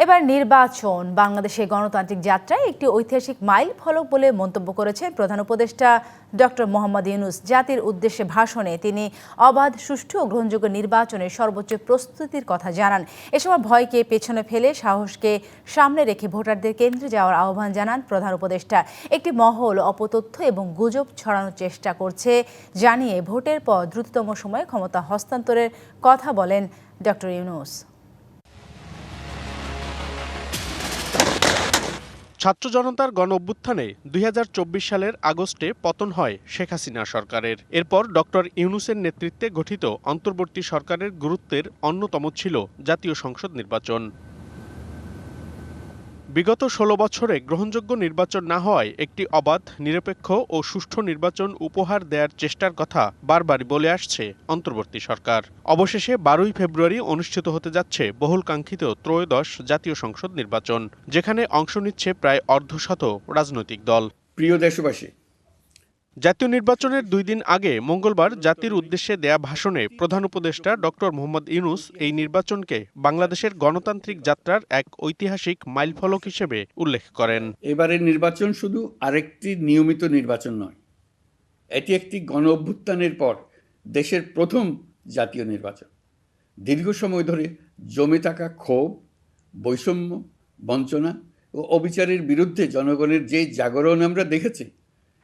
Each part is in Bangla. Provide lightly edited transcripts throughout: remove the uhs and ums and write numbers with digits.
এবার নির্বাচন বাংলাদেশের গণতান্ত্রিক যাত্রায় একটি ঐতিহাসিক মাইল ফলক বলে মন্তব্য করেছেন প্রধান উপদেষ্টা ডক্টর মোহাম্মদ ইউনূস। জাতির উদ্দেশ্যে ভাষণে তিনি অবাধ, সুষ্ঠু ও গ্রহণযোগ্য নির্বাচনের সর্বোচ্চ প্রস্তুতির কথা জানান। এ সময় ভয়কে পেছনে ফেলে সাহসকে সামনে রেখে ভোটারদের কেন্দ্রে যাওয়ার আহ্বান জানান প্রধান উপদেষ্টা। একটি মহল অপতথ্য এবং গুজব ছড়ানোর চেষ্টা করছে জানিয়ে ভোটের পর দ্রুততম সময়ে ক্ষমতা হস্তান্তরের কথা বলেন ডক্টর ইউনূস। ছাত্র জনতার গণ অভ্যুত্থানে ২০২৪ সালের আগস্টে পতন হয় শেখ হাসিনা সরকারের। এরপর ডক্টর ইউনূসের নেতৃত্বে গঠিত অন্তর্বর্তী সরকারের গুরুত্বের অন্যতম ছিল জাতীয় সংসদ নির্বাচন। বিগত ১৬ বছরে গ্রহণযোগ্য নির্বাচন না হওয়ায় একটি অবাধ, নিরপেক্ষ ও সুষ্ঠু নির্বাচন উপহার দেওয়ার চেষ্টার কথা বারবারই বলে আসছে অন্তর্বর্তী সরকার। অবশেষে ১২ই ফেব্রুয়ারি অনুষ্ঠিত হতে যাচ্ছে বহুল কাঙ্ক্ষিত ত্রয়োদশ জাতীয় সংসদ নির্বাচন, যেখানে অংশ নিচ্ছে প্রায় অর্ধশত রাজনৈতিক দল। প্রিয় দেশবাসী, জাতীয় নির্বাচনের ২ দিন আগে মঙ্গলবার জাতির উদ্দেশ্যে দেয়া ভাষণে প্রধান উপদেষ্টা ডক্টর মোহাম্মদ ইউনূস এই নির্বাচনকে বাংলাদেশের গণতান্ত্রিক যাত্রার এক ঐতিহাসিক মাইলফলক হিসেবে উল্লেখ করেন। এবারের নির্বাচন শুধু আরেকটি নিয়মিত নির্বাচন নয়, এটি একটি গণ অভ্যুত্থানের পর দেশের প্রথম জাতীয় নির্বাচন। দীর্ঘ সময় ধরে জমে থাকা ক্ষোভ, বৈষম্য, বঞ্চনা ও অবিচারের বিরুদ্ধে জনগণের যে জাগরণ আমরা দেখেছি,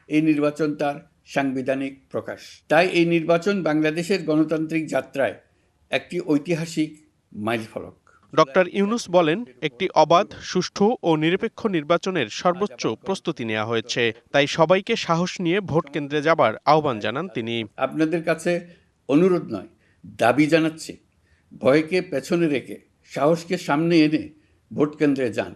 এই নির্বাচন তার সাংবিধানিক প্রকাশ। তাই এই নির্বাচন বাংলাদেশের গণতান্ত্রিক যাত্রায় একটি ঐতিহাসিক মাইলফলক। ডক্টর ইউনূস বলেন, একটি অবাধ, সুষ্ঠু ও নিরপেক্ষ নির্বাচনের সর্বোচ্চ প্রস্তুতি নেওয়া হয়েছে। তাই সবাইকে সাহস নিয়ে ভোট কেন্দ্রে যাবার আহ্বান জানান তিনি। আপনাদের কাছে অনুরোধ নয়, দাবি জানাচ্ছি, ভয়কে পেছনে রেখে সাহসকে সামনে এনে ভোট কেন্দ্রে যান।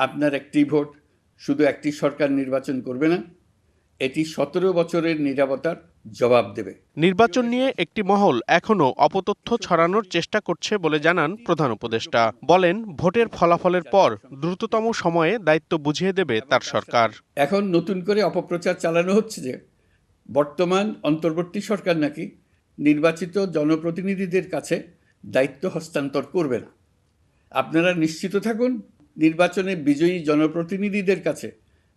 আপনার একটি ভোট শুধু একটি সরকার নির্বাচন করবে না, এটি ১৭ বছরের নিরাপত্তার জবাব দেবে। নির্বাচন নিয়ে একটি মহল এখনও অপতথ্য ছড়ানোর চেষ্টা করছে বলে জানান প্রধান উপদেষ্টা। বলেন, ভোটের ফলাফলের পর দ্রুততম সময়ে দায়িত্ব বুঝিয়ে দেবে তার সরকার। এখন নতুন করে অপপ্রচার চালানো হচ্ছে যে বর্তমান অন্তর্বর্তী সরকার নাকি নির্বাচিত জনপ্রতিনিধিদের কাছে দায়িত্ব হস্তান্তর করবে না। আপনারা নিশ্চিত থাকুন, নির্বাচনে বিজয়ী জনপ্রতিনিধিদের কাছে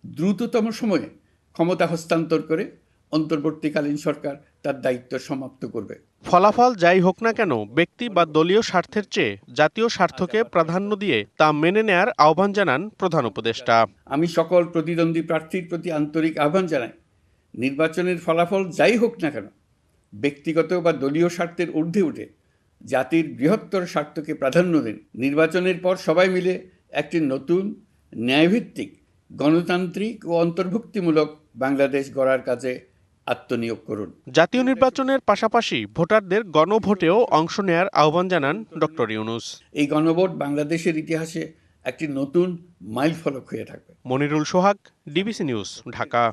দ্রুততম সময়ে ক্ষমতা হস্তান্তর করে অন্তর্বর্তীকালীন সরকার তার দায়িত্ব সমাপ্ত করবে। ফলাফল যাই হোক না কেন, ব্যক্তি বা দলীয় স্বার্থের চেয়ে জাতীয় স্বার্থকে প্রাধান্য দিয়ে তা মেনে নেয়ার আহ্বান জানান প্রধান উপদেষ্টা। আমি সকল প্রতিদ্বন্দ্বী প্রার্থীর প্রতি আন্তরিক আহ্বান জানাই, নির্বাচনের ফলাফল যাই হোক না কেন, ব্যক্তিগত বা দলীয় স্বার্থের ঊর্ধ্বে উঠে জাতির বৃহত্তর স্বার্থকে প্রাধান্য দিন। নির্বাচনের পর সবাই মিলে একটি নতুন, ন্যায়ভিত্তিক, গণতান্ত্রিক ও অন্তর্ভুক্তিমূলক বাংলাদেশ গড়ার কাজে আত্মনিয়োগ করুন। জাতীয় নির্বাচনের পাশাপাশি ভোটারদের গণভোটেও অংশ নেয়ার আহ্বান জানান ডক্টর ইউনূস। এই গণভোট বাংলাদেশের ইতিহাসে একটি নতুন মাইলফলক হয়ে থাকবে। মনিরুল সোহাগ, ডিবিসি নিউজ, ঢাকা।